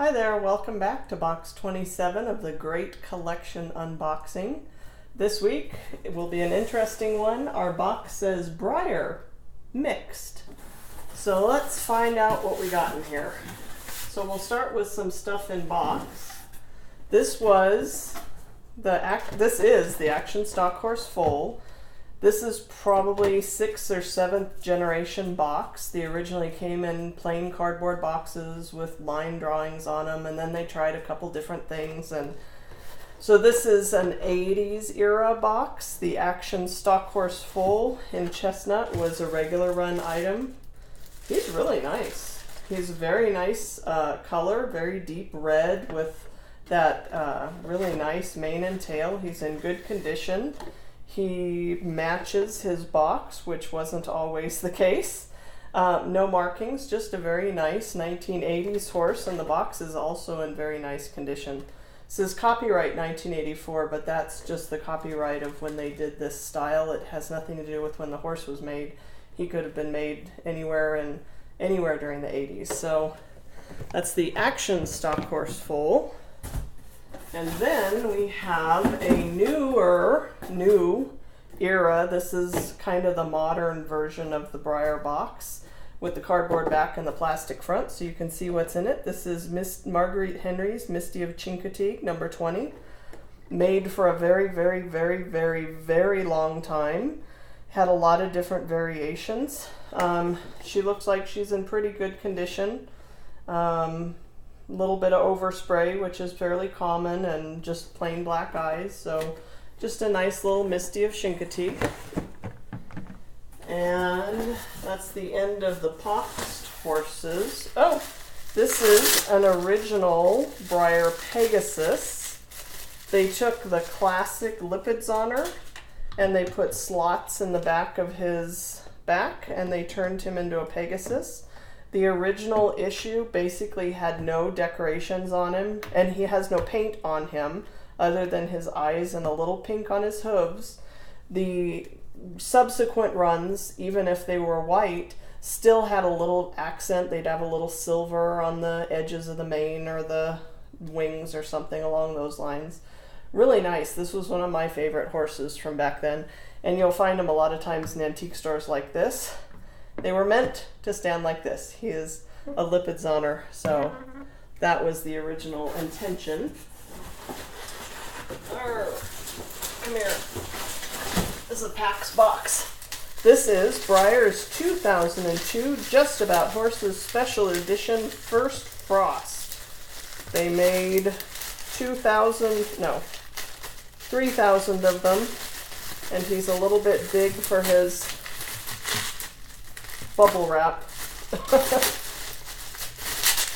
Hi there, welcome back to box 27 of the Great Collection unboxing. This week it will be an interesting one. Our box says Briar mixed. So let's find out what we got in here. So we'll start with some stuff in box. This is the Action Stock Horse Foal. This is probably 6th or 7th generation box. They originally came in plain cardboard boxes with line drawings on them, and then they tried a couple different things. And so this is an 80s era box. The Action Stock Horse Foal in chestnut was a regular run item. He's really nice. He's a very nice color, very deep red with that really nice mane and tail. He's in good condition. He matches his box, which wasn't always the case. No markings, just a very nice 1980s horse, and the box is also in very nice condition. This is copyright 1984, but that's just the copyright of when they did this style. It has nothing to do with when the horse was made. He could have been made anywhere during the 80s. So that's the Action Stock Horse Foal. And then we have a new era. This is kind of the modern version of the Briar box with the cardboard back and the plastic front, so you can see what's in it. This is Marguerite Henry's Misty of Chincoteague, number 20. Made for a very, very, very, very, very long time. Had a lot of different variations. She looks like she's in pretty good condition. Little bit of overspray, which is fairly common, and just plain black eyes. So just a nice little Misty of Chincoteague. And that's the end of the boxed horses. Oh, this is an original Briar Pegasus. They took the classic lipids on her and they put slots in the back of his back and they turned him into a Pegasus. The original issue basically had no decorations on him, and he has no paint on him other than his eyes and a little pink on his hooves. The subsequent runs, even if they were white, still had a little accent. They'd have a little silver on the edges of the mane or the wings or something along those lines. Really nice. This was one of my favorite horses from back then, and you'll find them a lot of times in antique stores like this. They were meant to stand like this. He is a lipids honor, so that was the original intention. Come here. This is a PAX box. This is Breyer's 2002 Just About Horses Special Edition First Frost. They made 3,000 of them, and he's a little bit big for his bubble wrap.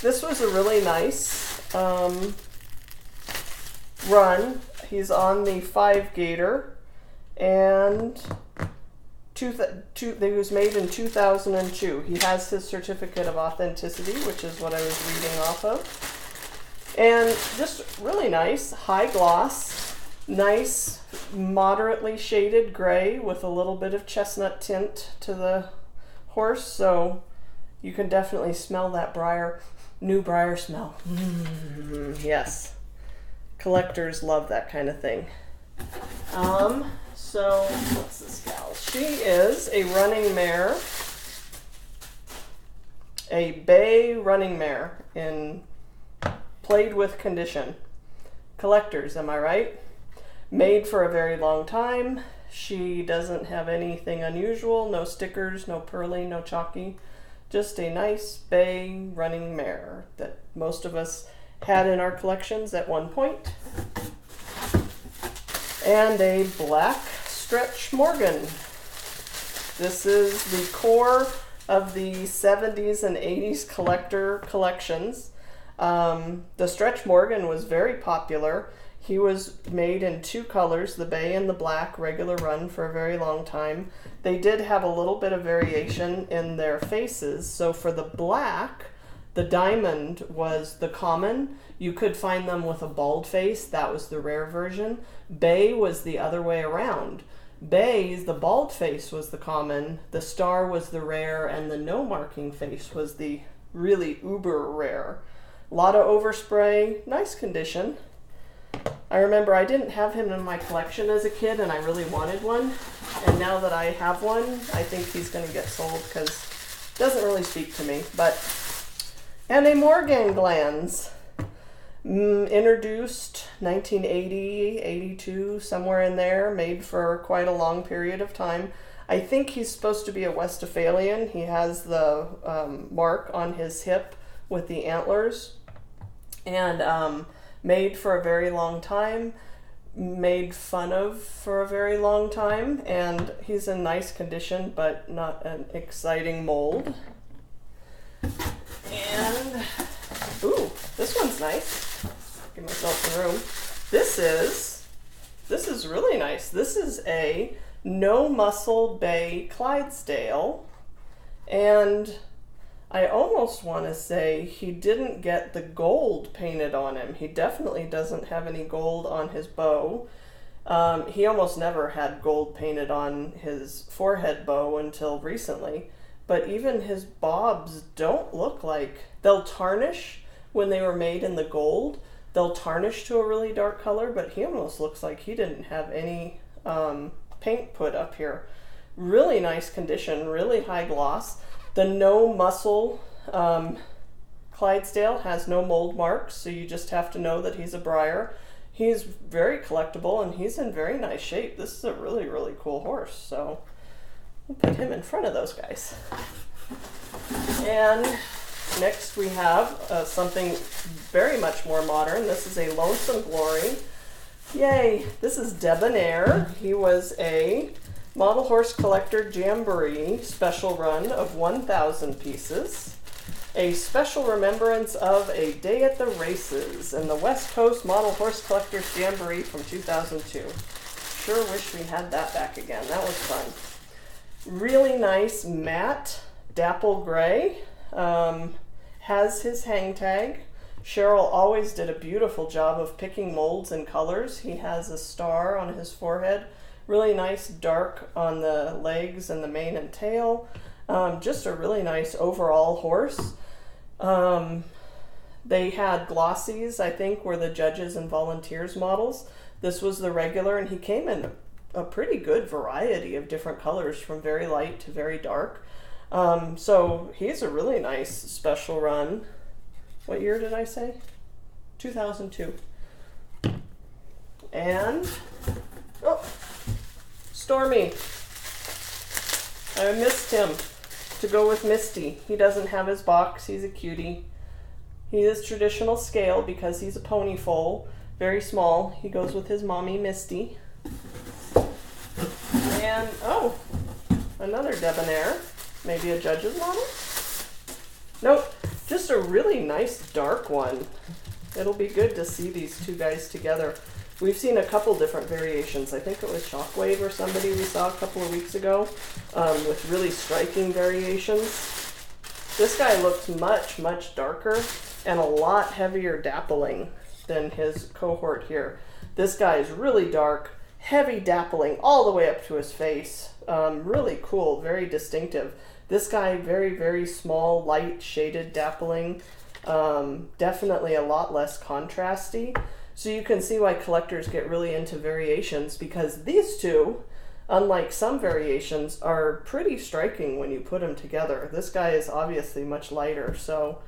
This was a really nice run. He's on the 5 Gator, and he was made in 2002. He has his certificate of authenticity, which is what I was reading off of. And just really nice, high gloss, nice, moderately shaded gray with a little bit of chestnut tint to the horse, so you can definitely smell that new Briar smell. Yes, collectors love that kind of thing. So what's this gal? She is a running mare, a bay running mare in played with condition. Collectors, am I right? Made for a very long time. She doesn't have anything unusual, no stickers, no pearly, no chalky. Just a nice bay running mare that most of us had in our collections at one point. And a black Stretch Morgan. This is the core of the 70s and 80s collector collections. The Stretch Morgan was very popular. He was made in 2 colors, the bay and the black, regular run for a very long time. They did have a little bit of variation in their faces. So for the black, the diamond was the common. You could find them with a bald face. That was the rare version. Bay was the other way around. Bay's, the bald face was the common, the star was the rare, and the no marking face was the really uber rare. A lot of overspray, nice condition. I remember I didn't have him in my collection as a kid and I really wanted one. And now that I have one, I think he's going to get sold because it doesn't really speak to me. And a Morgan glands. Introduced 1980, 82, somewhere in there, made for quite a long period of time. I think he's supposed to be a Westphalian. He has the mark on his hip with the antlers. And made for a very long time, made fun of for a very long time, and he's in nice condition, but not an exciting mold. And, ooh, this one's nice. Give myself some room. This is really nice. This is a No Muscle Bay Clydesdale, and I almost want to say he didn't get the gold painted on him. He definitely doesn't have any gold on his bow. He almost never had gold painted on his forehead bow until recently. But even his bobs don't look like... They'll tarnish when they were made in the gold. They'll tarnish to a really dark color, but he almost looks like he didn't have any paint put up here. Really nice condition, really high gloss. The No Muscle Clydesdale has no mold marks, so you just have to know that he's a Briar. He's very collectible and he's in very nice shape. This is a really, really cool horse, so we'll put him in front of those guys. And next we have something very much more modern. This is a Lonesome Glory. Yay! This is Debonair. He was a Model Horse Collector Jamboree special run of 1,000 pieces. A special remembrance of a day at the races in the West Coast Model Horse Collectors Jamboree from 2002. Sure wish we had that back again. That was fun. Really nice matte dapple gray. Has his hang tag. Cheryl always did a beautiful job of picking molds and colors. He has a star on his forehead. Really nice dark on the legs and the mane and tail. Just a really nice overall horse. They had glossies, I think, were the judges and volunteers models. This was the regular, and he came in a pretty good variety of different colors from very light to very dark. So he's a really nice special run. What year did I say? 2002. And, oh, Stormy. I missed him to go with Misty. He doesn't have his box. He's a cutie. He is traditional scale because he's a pony foal. Very small. He goes with his mommy, Misty. And, oh, another Debonair. Maybe a judge's model? Nope. Just a really nice dark one. It'll be good to see these two guys together. We've seen a couple different variations. I think it was Shockwave or somebody we saw a couple of weeks ago with really striking variations. This guy looks much, much darker and a lot heavier dappling than his cohort here. This guy is really dark, heavy dappling all the way up to his face. Really cool, very distinctive. This guy, very, very small, light shaded dappling. Definitely a lot less contrasty. So you can see why collectors get really into variations, because these two, unlike some variations, are pretty striking when you put them together. This guy is obviously much lighter, so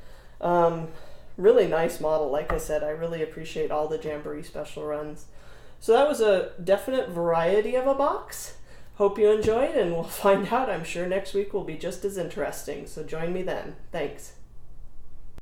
really nice model. Like I said, I really appreciate all the Jamboree special runs. So that was a definite variety of a box. Hope you enjoyed, and we'll find out. I'm sure next week will be just as interesting, so join me then. Thanks.